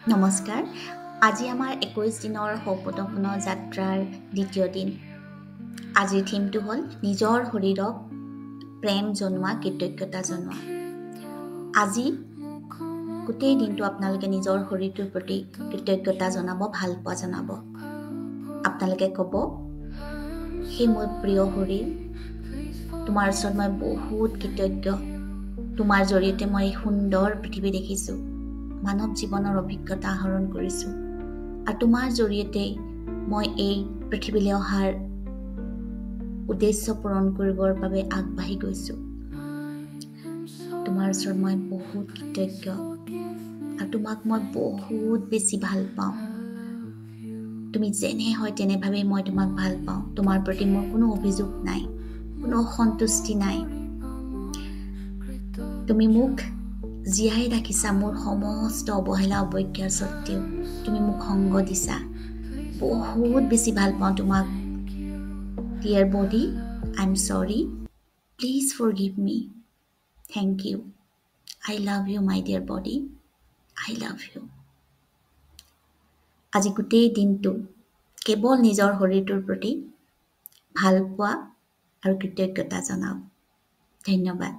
নমস্কাৰ। আজি আমাৰ 21 দিনৰ সৌপতপূৰ্ণ যাত্ৰাৰ দ্বিতীয় দিন। আজিৰ থিমটো হ'ল নিজৰ শৰীৰক প্ৰেম জনোৱা, কৃতজ্ঞতা জনোৱা। আজি গোটেই দিনটো আপোনালোকে নিজৰ শৰীৰটোৰ প্ৰতি কৃতজ্ঞতা জনাব, ভাল পোৱা জনাব। আপোনালোকে ক'ব, সেই মোৰ প্ৰিয় শৰীৰ, তোমাৰ ওচৰত মই বহুত কৃতজ্ঞ। তোমাৰ জৰিয়তে মই এই সুন্দৰ পৃথিৱী দেখিছোঁ, মানৱ জীৱনৰ অভিজ্ঞতা আহৰণ কৰিছোঁ, আৰু তোমাৰ জৰিয়তে মই এই পৃথিৱীলৈ অহাৰ উদ্দেশ্য পূৰণ কৰিবৰ বাবে আগবাঢ়ি গৈছোঁ। তোমাৰ ওচৰত মই বহুত কৃতজ্ঞ, আৰু তোমাক মই বহুত বেছি ভাল পাওঁ। তুমি যেনে হয় তেনেভাৱেই মই তোমাক ভাল পাওঁ। তোমাৰ প্ৰতি মোৰ কোনো অভিযোগ নাই, কোনো অসন্তুষ্টি নাই। তুমি মোক জীয়াই ৰাখিছা মোৰ সমস্ত অৱহেলা অৱজ্ঞাৰ স্বত্তেও। তুমি মোক সংগ দিছা, বহুত বেছি ভাল পাওঁ তোমাক। Dear body, I am sorry, please forgive me. Thank you. I love you my dear body, I love you. আজি গোটেই দিনটো কেৱল নিজৰ শৰীৰটোৰ প্ৰতি ভাল পোৱা আৰু কৃতজ্ঞতা জনাওক। ধন্যবাদ।